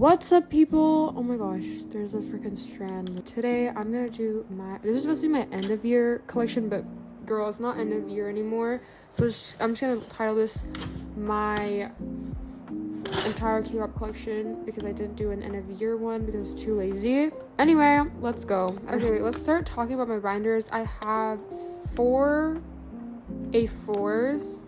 What's up, people? Oh my gosh, there's a freaking strand. Today I'm gonna do this is supposed to be my end of year collection, but girl, it's not end of year anymore, so I'm just gonna title this my entire K-pop collection because I didn't do an end of year one because it's too lazy. Anyway, let's go. Okay, let's start talking about my binders. I have 4 A5s.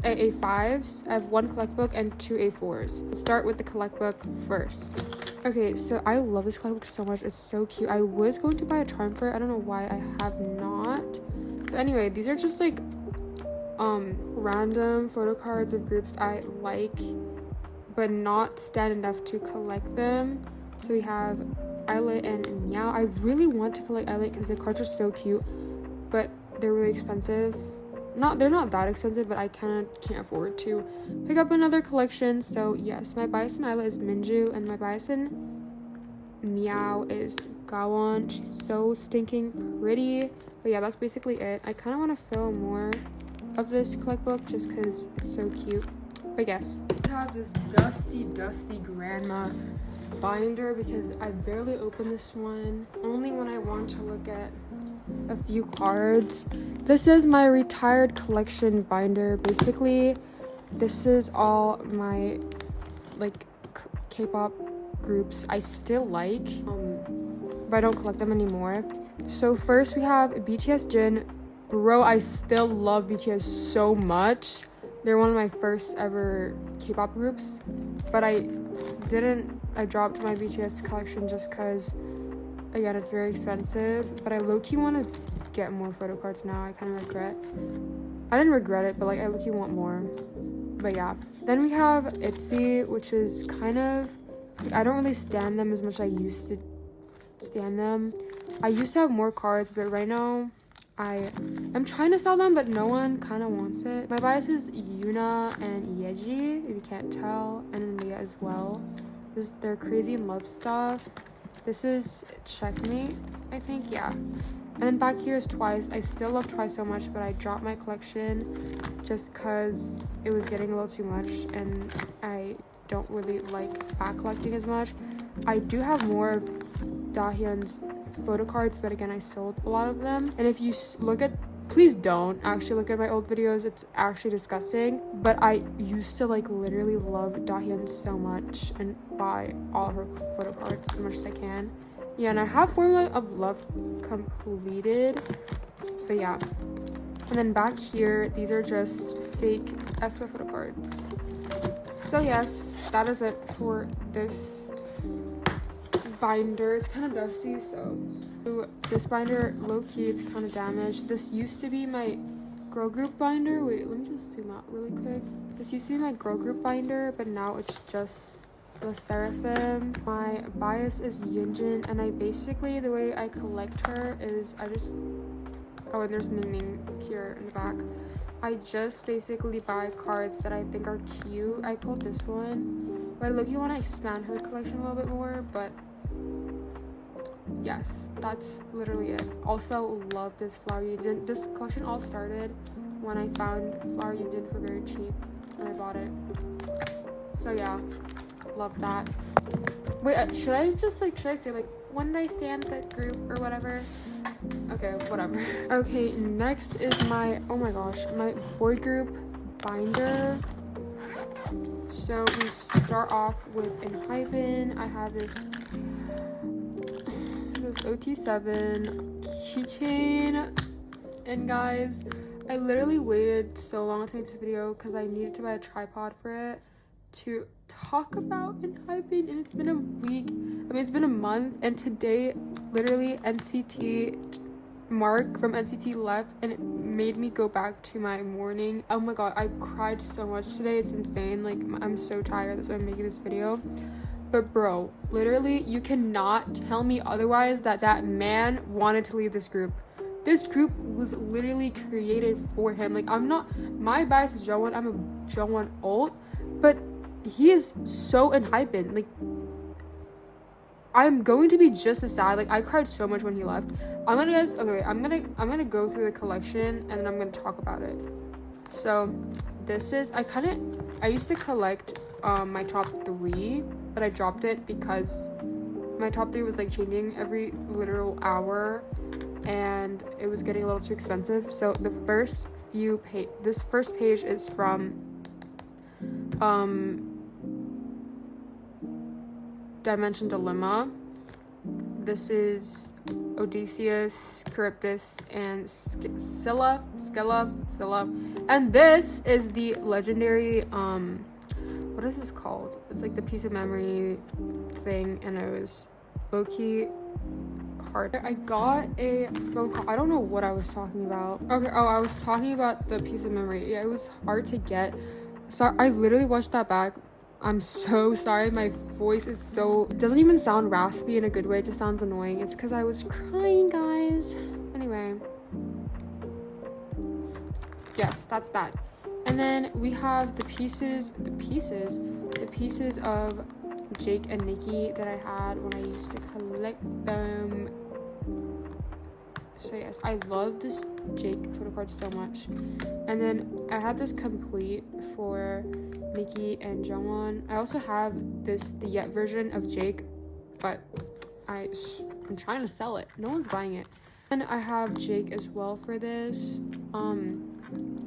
I have 1 collect book and 2 A4s. Let's start with the collect book first. Okay, so I love this collect book so much. It's so cute. I was going to buy a charm for it. I don't know why I have not. But anyway, these are just like random photo cards of groups I like, but not stand enough to collect them. So we have illit and meowv. I really want to collect illit because the cards are so cute, but they're really expensive. They're not that expensive, but I can't afford to pick up another collection. So yes, my bias in illit is Minju, and my bias in meowv is Gawon. She's so stinking pretty. But yeah, that's basically it. I kind of want to fill more of this collect book just because it's so cute. But yes, I have this dusty grandma binder because I barely open this one, only when I want to look at a few cards. This is my retired collection binder. Basically, this is all my like K-pop groups I still like, but I don't collect them anymore. So first we have BTS Jin. Bro, I still love BTS so much. They're one of my first ever K-pop groups, but I dropped my BTS collection just because, again, it's very expensive. But I low-key want to get more photo cards now. I kind of regret. I didn't regret it, but like I low-key want more. But yeah. Then we have itzy, which is kind of, I don't really stand them as much as I used to stand them. I used to have more cards, but right now I'm trying to sell them, but no one kind of wants it. My bias is Yuna and Yeji, if you can't tell, and Leah as well. They're crazy in love stuff. This is Checkmate, I think, yeah. And then back here is Twice. I still love Twice so much, but I dropped my collection just because it was getting a little too much, and I don't really like back collecting as much. I do have more of Dahyun's photo cards, but again, I sold a lot of them. And if you look at, please don't actually look at my old videos, it's actually disgusting, but I used to like literally love Dahyun so much and buy all her photo cards as much as I can. Yeah, and I have Formula of Love completed, but yeah. And then back here, these are just fake aespa photo cards. So yes, that is it for this binder. It's kind of dusty, so this binder, low-key, it's kind of damaged. This used to be my girl group binder. Wait, let me just zoom out really quick. This used to be my girl group binder, but now it's just lesserafim. My bias is Yunjin, and I basically, the way I collect her is oh, and there's Ningning here in the back. I just basically buy cards that I think are cute. I pulled this one, but I look, you want to expand her collection a little bit more, but yes, that's literally it. Also love this Flower Union. This collection all started when I found Flower Union for very cheap and I bought it. So yeah, love that. Wait, should I say like when did I stand that group or whatever? Okay, whatever. Okay, next is my, oh my gosh, my boy group binder. So we start off with enha. I have this OT7 keychain, and guys, I literally waited so long to make this video because I needed to buy a tripod for it to talk about enha, and it's been a week. I mean, it's been a month, and today literally Mark from NCT left, and it made me go back to my morning. Oh my god, I cried so much today. It's insane. Like, I'm so tired. That's why I'm making this video. But bro, literally, you cannot tell me otherwise that man wanted to leave this group. This group was literally created for him. Like, my bias is Jongwon. I'm a Jongwon ult, but he is so enhypened. Like, I'm going to be just as sad. Like, I cried so much when he left. I'm gonna go through the collection and then I'm gonna talk about it. So this is, I used to collect my top 3 that I dropped it because my top 3 was like changing every literal hour and it was getting a little too expensive. So the first this first page is from Dimension Dilemma. This is Odysseus, Charybdis, and Scylla. And this is the legendary, what is this called? It's like the piece of memory thing, and it was low-key hard. I got a phone call. I don't know what I was talking about. Okay, I was talking about the piece of memory. Yeah, it was hard to get. So I literally watched that back. I'm so sorry, my voice is it doesn't even sound raspy in a good way, it just sounds annoying. It's because I was crying, guys. Anyway, yes, that's that. And then we have the pieces of Jake and Nikki that I had when I used to collect them. So yes, I love this Jake photocard so much. And then I had this complete for Nikki and Jungwon. I also have the Yet version of Jake, but I'm trying to sell it. No one's buying it. And I have Jake as well for this.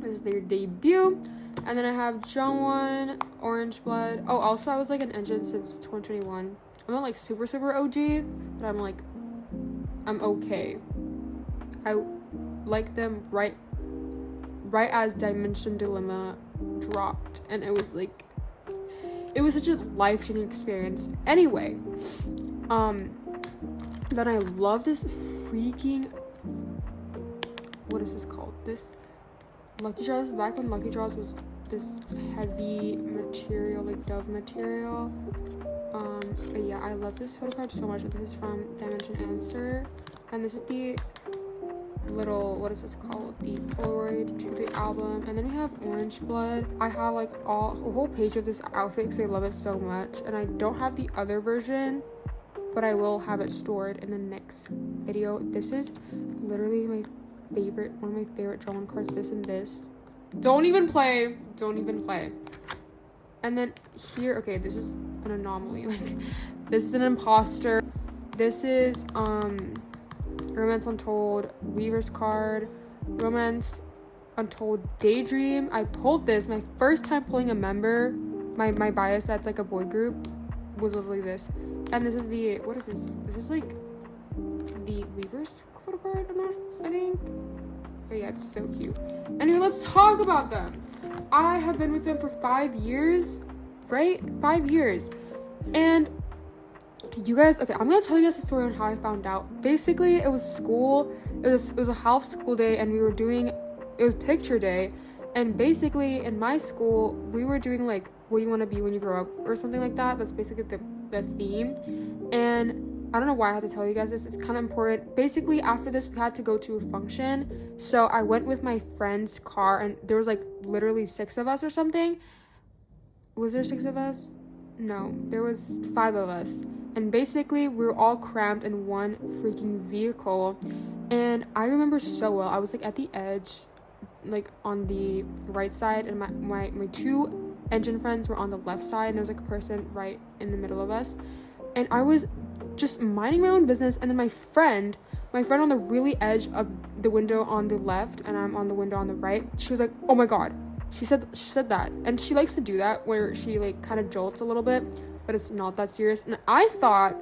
This is their debut. And then I have Jungwon, Orange Blood. Oh, also I was like an engine since 2021. I'm not like super OG, but I'm okay. I like them right as Dimension Dilemma dropped, and it was such a life-changing experience. Anyway, then I love this freaking, what is this called? This Lucky Draws, back when Lucky Draws was this heavy material, like Dove material. But yeah, I love this photocard so much. This is from Dimension Answer, and this is the little, what is this called, the Polaroid to the album. And then we have Orange Blood. I have like a whole page of this outfit because I love it so much, and I don't have the other version, but I will have it stored in the next video. This is literally one of my favorite drawing cards. This and this. Don't even play. And then here, okay, this is an anomaly. Like, this is an imposter. This is Romance Untold, Weaver's card, Romance Untold Daydream. I pulled this, my first time pulling a member, my bias that's like a boy group, was literally this. And this is what is this? This is like the Weaver's photo card, I think. But yeah, it's so cute. Anyway, let's talk about them. I have been with them for 5 years, right? 5 years. And you guys, okay, I'm gonna tell you guys the story on how I found out. Basically, it was school. It was a half school day, and it was picture day. And basically, in my school, we were doing like, what do you want to be when you grow up, or something like that. That's basically the theme. And I don't know why I had to tell you guys this. It's kind of important. Basically, after this, we had to go to a function. So I went with my friend's car, and there was like literally 6 of us or something. Was there 6 of us? No, there was 5 of us. And basically, we were all crammed in one freaking vehicle. And I remember so well, I was like at the edge, like on the right side, and my 2 engine friends were on the left side, and there was like a person right in the middle of us. And I was just minding my own business, and then my friend on the really edge of the window on the left, and I'm on the window on the right, she was like, oh my god, she said that. And she likes to do that, where she like kind of jolts a little bit, but it's not that serious. And I thought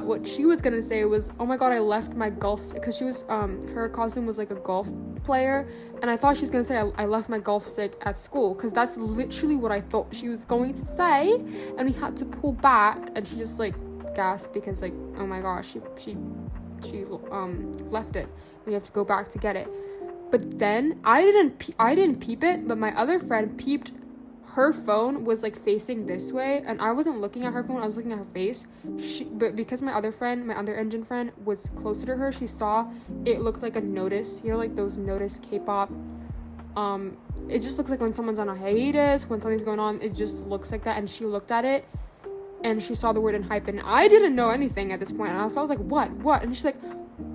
what she was gonna say was, oh my god, I left my golf stick, because she was her costume was like a golf player, and I thought she was gonna say I left my golf stick at school, because that's literally what I thought she was going to say. And we had to pull back, and she just like gasped, because like, oh my gosh, she left it. We have to go back to get it. But then I didn't peep it, but my other friend peeped. Her phone was like facing this way, and I wasn't looking at her phone, I was looking at her face. But because my other engine friend was closer to her, she saw it looked like a notice, you know, like those notice K-pop. It just looks like when someone's on a hiatus, when something's going on, it just looks like that. And she looked at it, and she saw the word enhype, and I didn't know anything at this point. And so I was like, what? And she's like,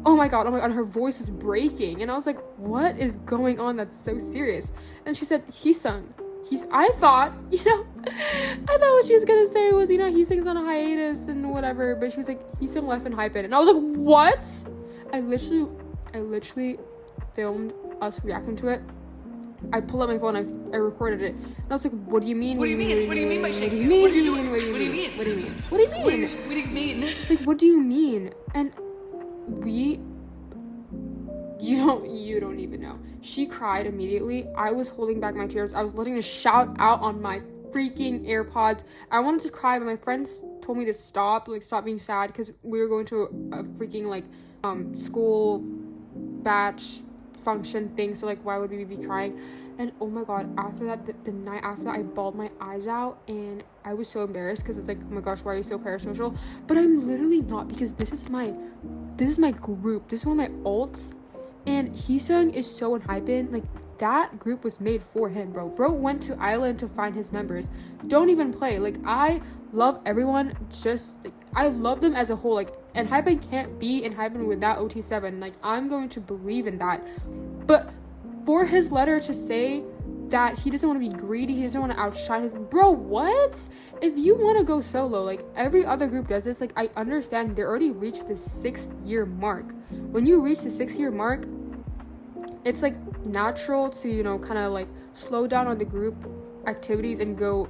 oh my god, and her voice was breaking. And I was like, what is going on? That's so serious. And she said, heeseung. I thought, I thought what she was gonna say was, heeseung's on a hiatus and whatever, but she was like, heeseung left and hype it, and I was like, what? I literally filmed us reacting to it. I pulled up my phone, I recorded it, and I was like, what do you mean? What do you mean? What do you mean by shaking? What do you What mean? do you mean? What do you mean? What do you mean? What do you mean? Like, what do you mean? And you don't even know. She cried immediately. I was holding back my tears. I was letting a shout out on my freaking AirPods. I wanted to cry, but my friends told me to stop being sad, because we were going to a freaking school batch function thing, so why would we be crying? And oh my god, after that, the night after that, I bawled my eyes out, and I was so embarrassed, because it's like, oh my gosh, why are you so parasocial? But I'm literally not, because this is my group. This is one of my alts, and heeseung is so unhyped. That group was made for him, bro. Bro went to Island to find his members. Don't even play. I love everyone, I love them as a whole. Enhypen can't be Enhypen without OT7. I'm going to believe in that. But for his letter to say that he doesn't want to be greedy, he doesn't want to outshine his bro, what? If you want to go solo, every other group does this, I understand they already reached the 6th year mark. When you reach the 6th year mark, it's natural to kind of slow down on the group activities and go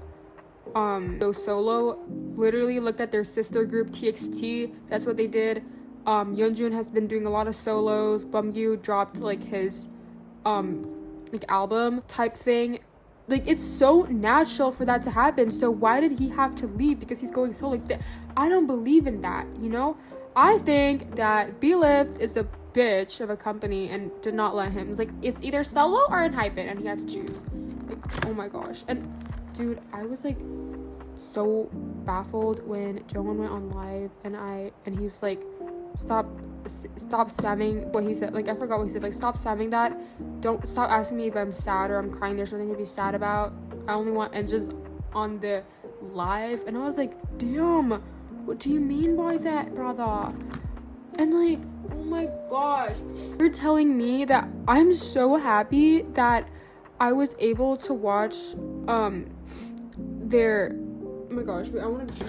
solo. Literally looked at their sister group TXT. That's what they did. Yeonjun has been doing a lot of solos. Bumgyu dropped his album type thing. It's so natural for that to happen. So why did he have to leave because he's going solo? I don't believe in that, I think that BLIFT is a bitch of a company and did not let him. It's either solo or Enhypen, and he had to choose. Oh my gosh. And dude, I was so baffled when Jongwon went on live, and he was like, stop spamming what he said. I forgot what he said. Stop spamming that. Don't stop asking me if I'm sad or I'm crying. There's nothing to be sad about. I only want engines on the live. And I was like, damn, what do you mean by that, brother? And oh my gosh, you're telling me that I'm so happy that I was able to watch their, oh my gosh, wait, I want to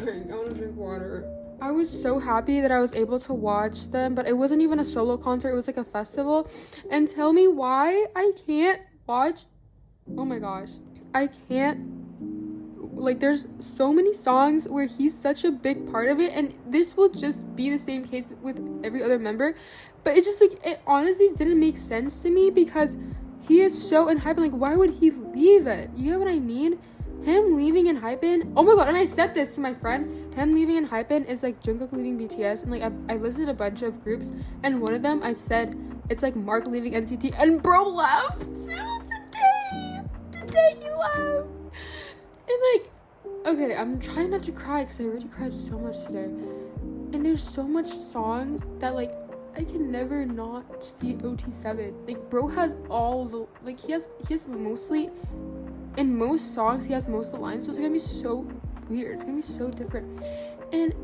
drink water. I was so happy that I was able to watch them, but it wasn't even a solo concert, it was a festival. And tell me why I can't watch, oh my gosh, I can't, there's so many songs where he's such a big part of it, and this will just be the same case with every other member, but it just it honestly didn't make sense to me, because he is so Enhypen. Why would he leave it? You know what I mean? Him leaving Enhypen, oh my god, and I said this to my friend, him leaving Enhypen is Jungkook leaving BTS. And I listened to a bunch of groups, and one of them I said it's Mark leaving NCT, and bro left today he left. And okay, I'm trying not to cry because I already cried so much today. And there's so much songs that I can never not see OT7. Bro has all the he has mostly, in most songs he has most of the lines, so it's gonna be so weird. It's gonna be so different. And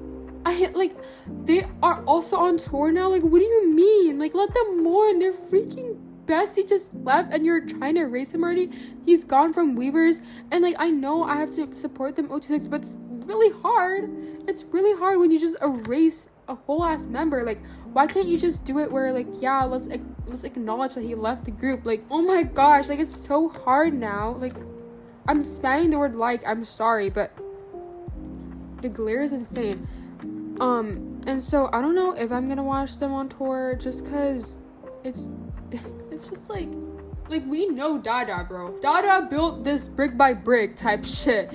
they are also on tour now. What do you mean? Let them mourn. They're freaking best. He just left and you're trying to erase him already. He's gone from Weavers, and I know I have to support them OT6, but it's really hard. It's really hard when you just erase a whole ass member. Why can't you just do it where yeah, let's acknowledge that he left the group. Oh my gosh, it's so hard now. I'm spamming the word I'm sorry, but the glare is insane. And so I don't know if I'm gonna watch them on tour, just cause it's just we know Dada, bro. Dada built this brick by brick type shit.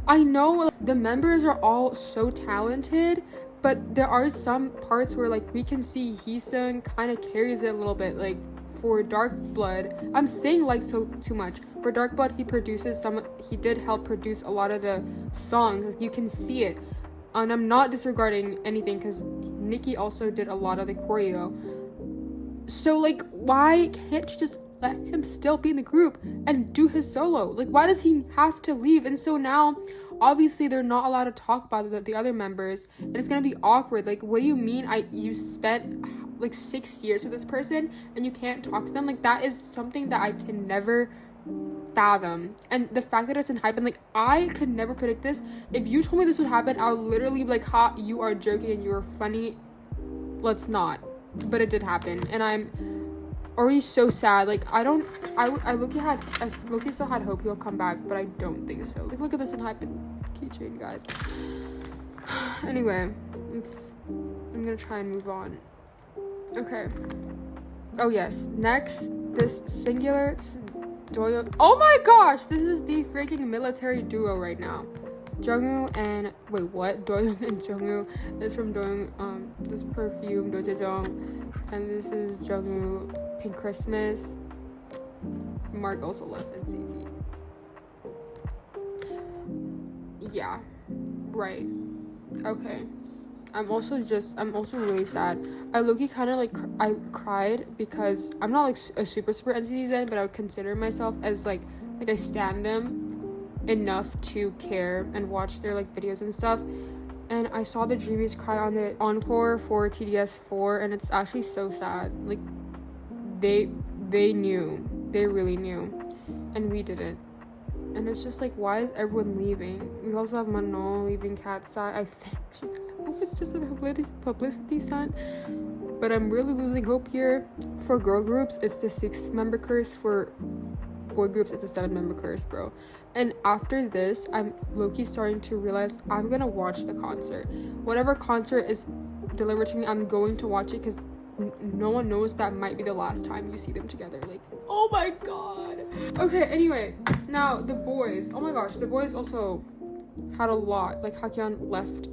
I know the members are all so talented, but there are some parts where we can see heeseung kind of carries it a little bit. For Dark Blood, I'm saying so too much. For Dark Blood, he did help produce a lot of the songs. You can see it. And I'm not disregarding anything, because Nikki also did a lot of the choreo. So why can't you just let him still be in the group and do his solo? Why does he have to leave? And so now obviously they're not allowed to talk about the other members, and it's gonna be awkward. What do you mean you spent 6 years with this person and you can't talk to them? That is something that I can never fathom. And the fact that it doesn't happen, like, I could never predict this. If you told me this would happen, I would literally be like, ha, you are joking and you are funny. Let's not. But it did happen, and I'm already so sad. Like, I Loki still had hope he'll come back, but I don't think so. Like, look at this enha keychain, guys. Anyway, I'm gonna try and move on. Okay. Oh yes, next, this singular Doyoung. Oh my gosh, this is the freaking military duo right now. Jungwoo and wait, what? Doyoung and Jungwoo. This is from Doyoung. This perfume Dojejong, and this is Jungwoo Pink Christmas. Mark also left and CC. Yeah, right. Okay. I'm also really sad. I low-key kind of like I cried because I'm not like a super NCT Zen, but I would consider myself as like I stand them enough to care and watch their like videos and stuff. And I saw the Dreamies cry on the encore for TDS4, and it's actually so sad. Like, they knew, they really knew, and we didn't. And it's just like, why is everyone leaving? We also have Manon leaving Cat's side. I hope it's just a publicity stunt, but I'm really losing hope here. For girl groups, it's the 6-member curse. For boy groups, it's a 7-member curse, bro. And after this, I'm low-key starting to realize I'm gonna watch the concert. Whatever concert is delivered to me, I'm going to watch it, because no one knows that might be the last time you see them together. Like, oh my god. Okay, anyway, now the boys. Oh my gosh, the boys also had a lot. Like, Haknyeon left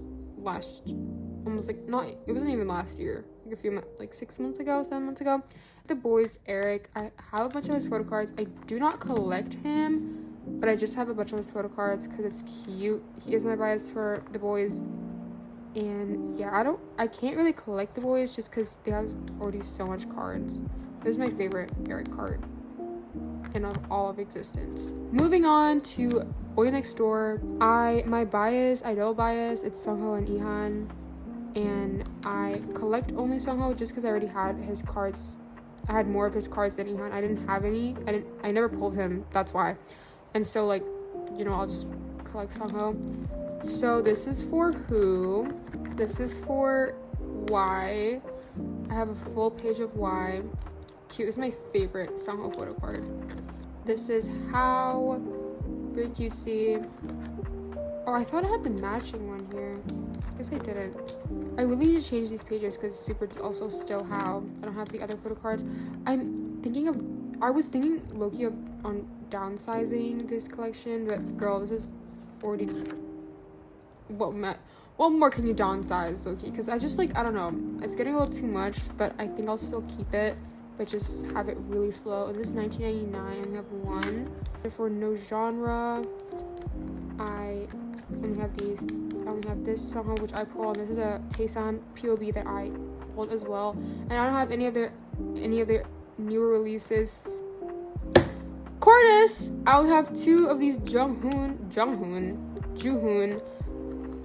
almost like, not, it wasn't even last year, like a few months, like 6 months ago, 7 months ago. The boys, Eric, I have a bunch of his photo cards. I do not collect him, but I just have a bunch of his photo cards because it's cute. He is my bias for the boys. And yeah, I can't really collect the boys just because they have already so much cards. This is my favorite Eric card in all of existence. Moving on to Boy Next Door. My bias, idol bias, it's Sungho and Ehan, and I collect only Sungho just because I already had his cards. I had more of his cards than Ehan. I didn't have any. I never pulled him. That's why. And so, like, you know, I'll just collect Sungho. So this is for who? This is for why. I have a full page of why. Cute. This is my favorite Sungho photo card. This is how. Very cutesy. Oh, I thought I had the matching one here. I guess I didn't. I really need to change these pages because Super's also still how. I don't have the other photo cards. I was thinking low-key on downsizing this collection, but girl, this is already what more can you downsize, low-key? Because I just, like, I don't know, it's getting a little too much, but I think I'll still keep it, but just have it really slow. And this is $19.99, and we have one. For no genre, I only have these. I only have this song which I pulled. This is a Taesan POV that I pulled as well, and I don't have any of their newer releases. Cortis, I would have 2 of these Juhoon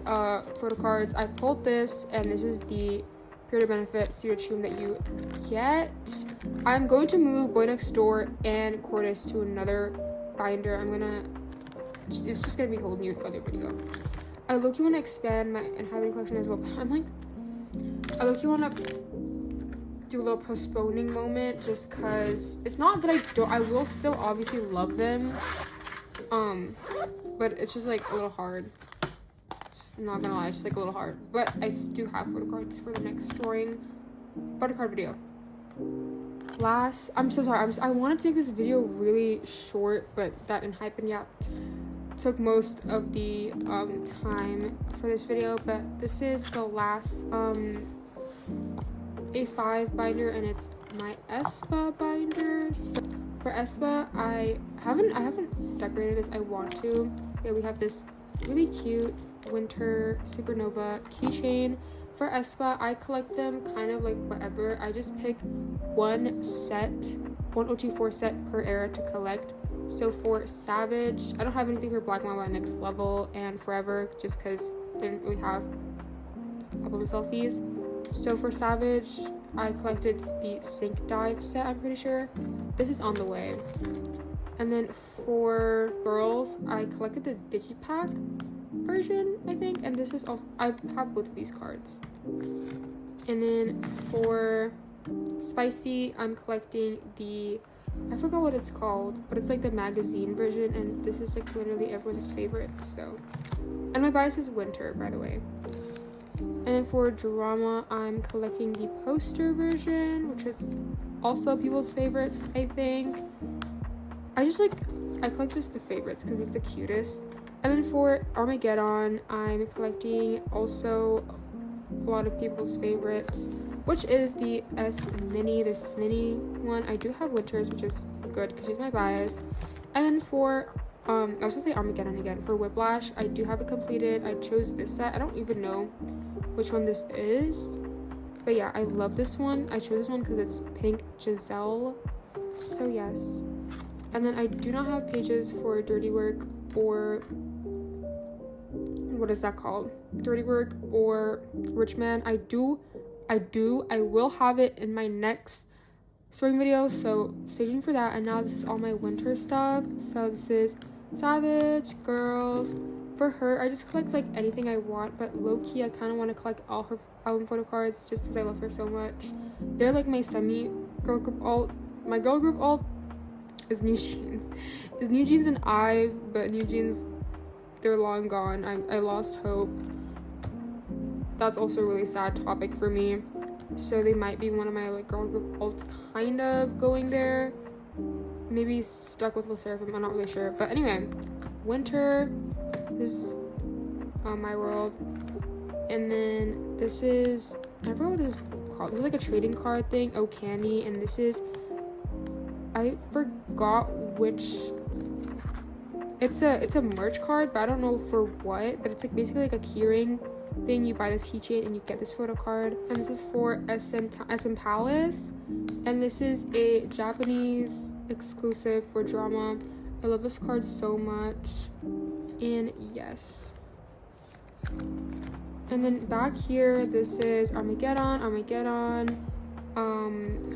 photo cards. I pulled this, and this is the Pure to Benefit Studio Tune that you get. I'm going to move Boy Next Door and Cortis to another binder. It's just gonna be a whole new other video. I low-key want to expand my enha collection as well, but I'm like, I low-key want to do a little postponing moment just because it's not that I will still obviously love them, but it's just like a little hard. I'm not gonna lie, it's just like a little hard, but I do have photo cards for the next storing photo card video. I'm so sorry, I wanted to make this video really short, but that enha took most of the time for this video. But this is the last A5 binder, and it's my aespa binder. So for aespa, I haven't decorated this. I want to. Yeah, we have this really cute winter supernova keychain. For aespa, I collect them kind of like whatever. I just pick one OT4 set per era to collect. So for Savage, I don't have anything for Black Mamba Next Level and Forever just because they didn't really have album selfies. So for Savage, I collected the Sync Dive set, I'm pretty sure. This is on the way. And then for girls, I collected the digipack version, I think, and this is also, I have both of these cards. And then for spicy, I'm collecting the, I forgot what it's called, but it's like the magazine version, and this is like literally everyone's favorite. So, and my bias is winter, by the way. And then for drama, I'm collecting the poster version, which is also people's favorites, I think. I collect just the favorites because it's the cutest. And then for Armageddon, I'm collecting also a lot of people's favorites, which is the mini, this mini one. I do have winters, which is good because she's my bias. And then for I was gonna say Armageddon again. For Whiplash, I do have it completed. I chose this set. I don't even know which one this is, but yeah, I love this one. I chose this one because it's pink Giselle, so yes. And then I do not have pages for Dirty Work or what is that called? Dirty Work or Rich Man. I will have it in my next sewing video, so stay tuned for that. And now this is all my winter stuff. So this is Savage Girls. For her, I just collect like anything I want, but low-key I kind of want to collect all her album photo cards just because I love her so much. They're like my semi-girl group alt. My girl group alt is New Jeans. Is New Jeans and IVE, but New Jeans, they're long gone. I lost hope. That's also a really sad topic for me. So they might be one of my like girl group alts kind of going there. Maybe stuck with lesserafim, I'm not really sure. But anyway, winter. This is My World. And then this is, I forgot what this is called. This is like a trading card thing. Oh, Candy. And this is, I forgot which, it's a merch card, but I don't know for what. But it's like basically like a keyring thing. You buy this keychain and you get this photo card. And this is for SM Palace. And this is a Japanese exclusive for drama. I love this card so much. And yes. And then back here, this is Armageddon,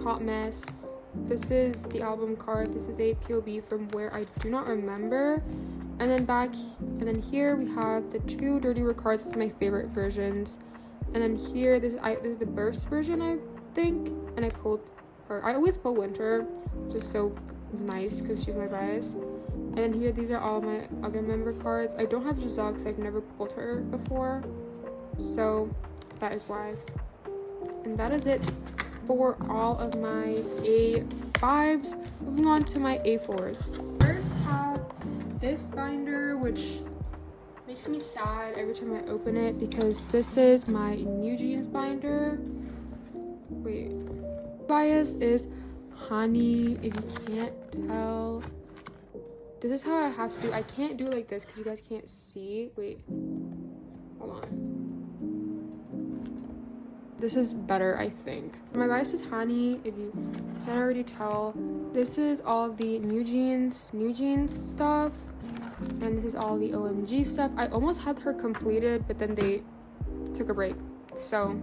Hot Mess. This is the album card. This is a POV from where I do not remember. And then here we have the two Dirty Work cards. It's my favorite versions. And then here, this is the Burst version, I think. And I pulled her. I always pull Winter, just so nice because she's my bias. And then here, these are all my other member cards. I don't have Giselle because I've never pulled her before. So that is why. And that is it for all of my A5s. Moving on to my A4s. First have this binder, which makes me sad every time I open it because this is my New Jeans binder. Wait. Bias is honey, if you can't tell. This is how I have to do. I can't do it like this because you guys can't see. Wait. Hold on. This is better, I think. My bias is honey, if you can't already tell. This is all of the New Jeans stuff. And this is all the OMG stuff. I almost had her completed, but then they took a break. So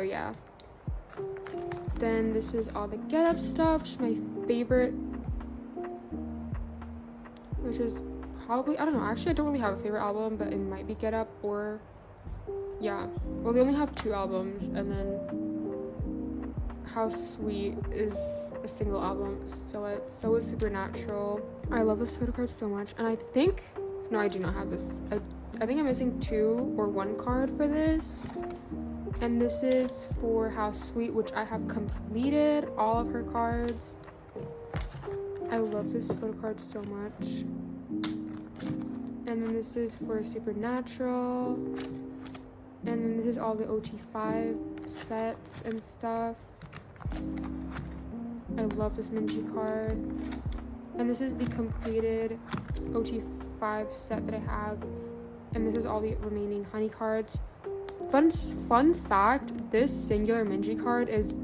yeah. Then this is all the Get Up stuff, which is my favorite. Which is probably, I don't know, actually I don't really have a favorite album, but it might be Get Up or, yeah. Well, they only have 2 albums, and then How Sweet is a single album, so is Supernatural. I love this photo card so much, and I think, no, I do not have this. I think I'm missing 2 or 1 card for this. And this is for How Sweet, which I have completed all of her cards. I love this photo card so much. And then this is for Supernatural. And then this is all the OT5 sets and stuff. I love this Minji card. And this is the completed OT5 set that I have. And this is all the remaining honey cards. Fun fact, this singular Minji card is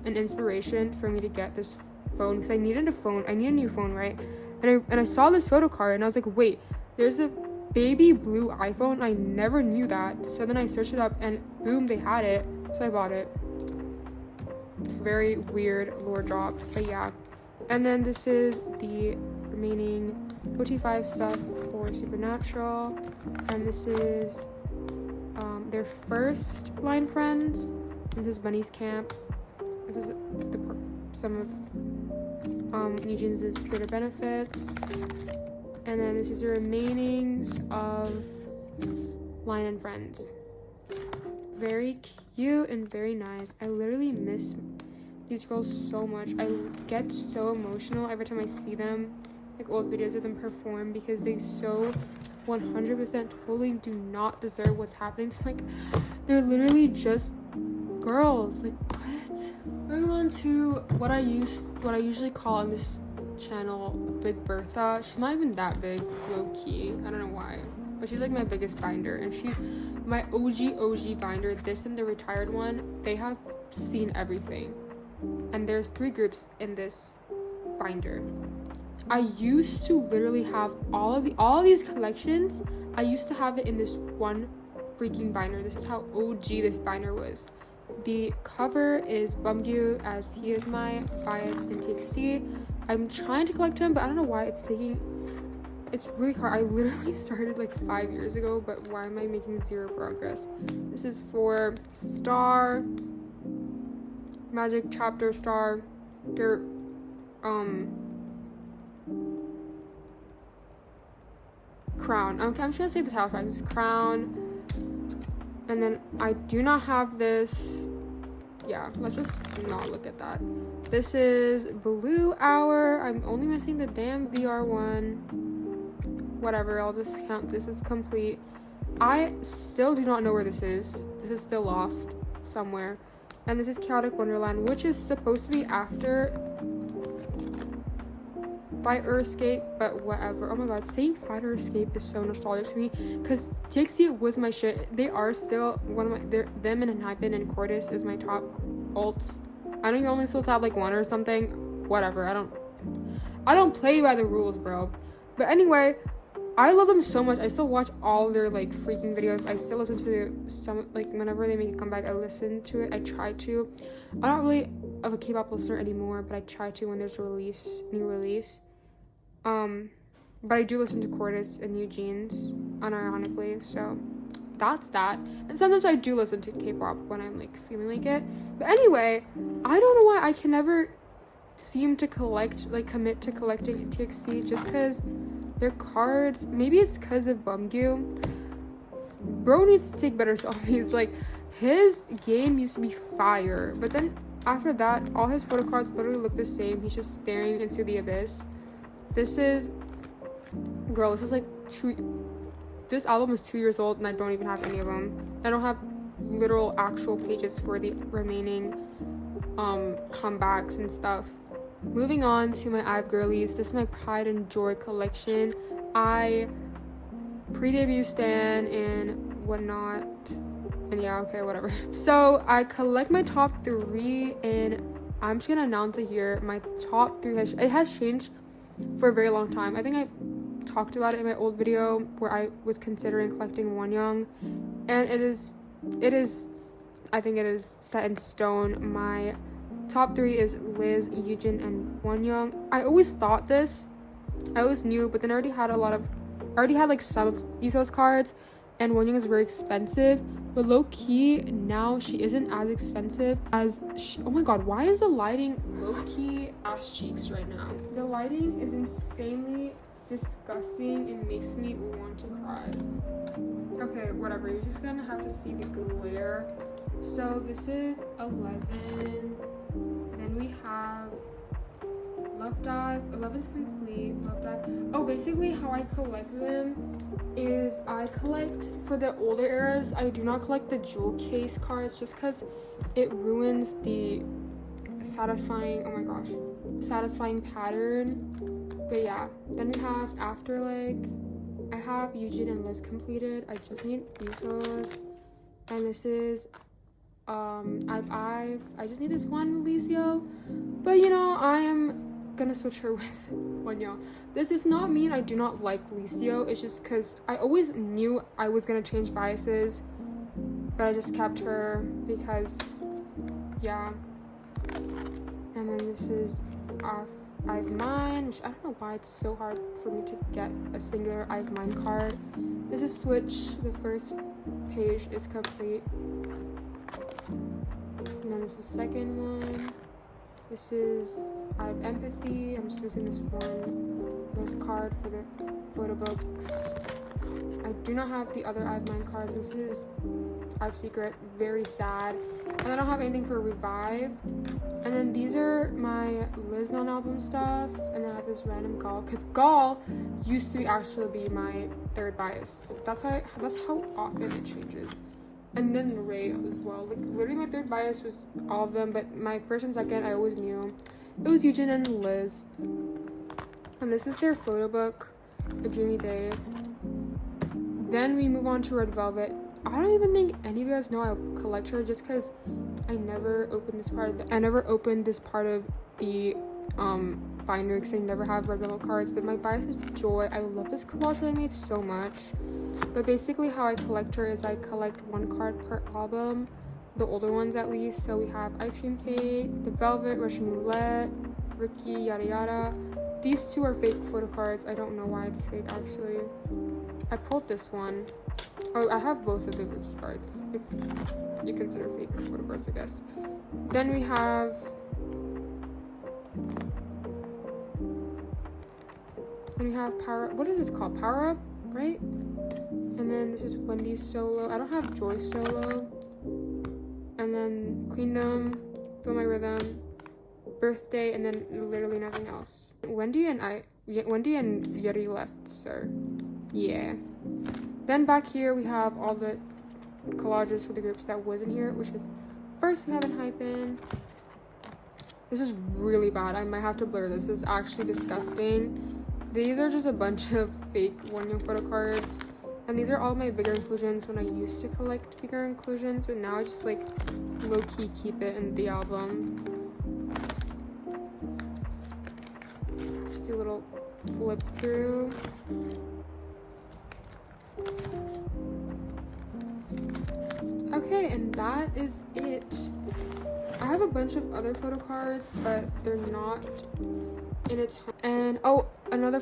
an inspiration for me to get this phone because I needed a phone. I need a new phone, right? And I saw this photo card and I was like, wait, there's a baby blue iPhone. I never knew that. So then I searched it up and boom, they had it. So I bought it. Very weird lore drop, but yeah. And then this is the remaining 45 stuff for Supernatural, and this is their first line friends, and this is Bunny's Camp. This is some of Eugene's Pure Benefits, and then this is the remainings of Line and Friends. Very cute and very nice. I literally miss these girls so much. I get so emotional every time I see them, like old videos of them perform, because they so 100% totally do not deserve what's happening to, like, they're literally just girls. Like, what? Moving on to what I usually call on this channel Big BERTHA. She's not even that big, low key. I don't know why, but she's like my biggest binder, and she's my OG binder. This and the retired one, they have seen everything. And there's 3 groups in this binder. I used to literally have all of these collections. I used to have it in this one freaking binder. This is how OG this binder was. The cover is Bumgyu, as he is my bias in TXT. I'm trying to collect him, but I don't know why it's really hard. I literally started like 5 years ago, but why am I making 0 progress? This is for Star, Magic Chapter Star, their Crown. I'm just gonna say the title tag. It's Crown. And then I do not have this. Yeah, let's just not look at that. This is Blue Hour. I'm only missing the damn VR one. Whatever, I'll just count this as complete. I still do not know where this is. This is still lost somewhere. And this is Chaotic Wonderland, which is supposed to be after Fight or Escape, but whatever. Oh my god, saying Fight or Escape is so nostalgic to me, because TXT was my shit. They are still one of my, them and enha and cortis is my top alts. I know you're only supposed to have like one or something. Whatever, I don't play by the rules, bro. But anyway, I love them so much. I still watch all their like freaking videos. I still listen to some, like, whenever they make a comeback, I listen to it. I try to. I'm not really of a K-pop listener anymore, but I try to when there's a new release. But I do listen to Cortis and Eugene's unironically, so that's that. And sometimes I do listen to K-pop when I'm like feeling like it. But anyway, I don't know why I can never seem to commit to collecting TXT, just because their cards, maybe it's because of Bumgyu. Bro needs to take better selfies. Like, his game used to be fire, but then after that, all his photo cards literally look the same. He's just staring into the abyss. This is like this album is 2 years old, and I don't even have any of them. I don't have literal actual pages for the remaining comebacks and stuff. Moving on to my I've Girlies. This is my Pride and Joy collection. I pre-debut stan and whatnot, and yeah, okay, whatever. So I collect my top 3, and I'm just gonna announce it here. My top 3 has changed for a very long time. I think I talked about it in my old video where I was considering collecting Wonyoung, and it is I think it is set in stone. My top 3 is Liz, Eugene, and Wonyoung. I always thought this. I always knew, but then I already had like some of Iso's cards, and Wonyoung is very expensive. But low-key, now she isn't as expensive as oh my god, why is the lighting low-key ass cheeks right now? The lighting is insanely disgusting. It makes me want to cry. Okay, whatever. You're just gonna have to see the glare. So this is 11. Then we have Love Dive. 11's complete. Love Dive. Oh, basically how I collect them is I collect for the older eras. I do not collect the jewel case cards just because it ruins the satisfying pattern. But yeah, then we have Afterlight. I have Eugene and Liz completed. I just need these. And this is I just need this one Licio, but you know, I am gonna switch her with Wonyoung. This does not mean I do not like Licio. It's just because I always knew I was gonna change biases, but I just kept her because yeah. And then this is I have mine, which I don't know why it's so hard for me to get a singular I have mine card. This is Switch. The first page is complete. And then this is the second one. This is I have empathy. I'm just using this card for the photo books. I do not have the other I have mine cards. This is I have secret, very sad. And I don't have anything for revive. And then these are my Liz non-album stuff. And then I have this random Gall, because Gall used to actually be my third bias. That's how often it changes. And then Ray as well. Like literally my third bias was all of them, but my first and second I always knew. It was Eugene and Liz. And this is their photo book, A Dreamy Day. Then we move on to Red Velvet. I don't even think any of you guys know I collect her, just because I never opened this part of the binder, because I never have Red Velvet cards. But my bias is Joy. I love this collage that I made so much. But basically how I collect her is I collect one card per album, the older ones at least. So we have Ice Cream Cake, The Velvet, Russian Roulette, Ricky, yada yada. These two are fake photo cards. I don't know why it's fake actually. I pulled this one. Oh, I have both of the Ricky cards, if you consider fake photo cards, I guess. Then we have Power. What is this called? Power Up, right? And then this is Wendy's solo. I don't have Joy solo. And then Queendom, Feel My Rhythm, Birthday, and then literally nothing else. Wendy and Yuri left, sir. Yeah. Then back here we have all the collages for the groups that wasn't here, which is first we have Enhypen. This is really bad. I might have to blur this. This is actually disgusting. These are just a bunch of fake One Young photo cards. And these are all my bigger inclusions when I used to collect bigger inclusions, but now I just like low-key keep it in the album. Just do a little flip through. Okay, and that is it. I have a bunch of other photo cards, but they're not in its home. And oh, another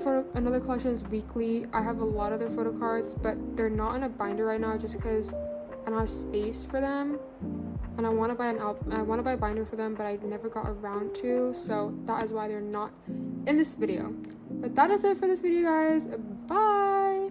collection is weekly. I have a lot of their photo cards, but they're not in a binder right now just because I don't have space for them. And I want to buy a binder for them, but I never got around to, so that is why they're not in this video. But that is it for this video, guys. Bye.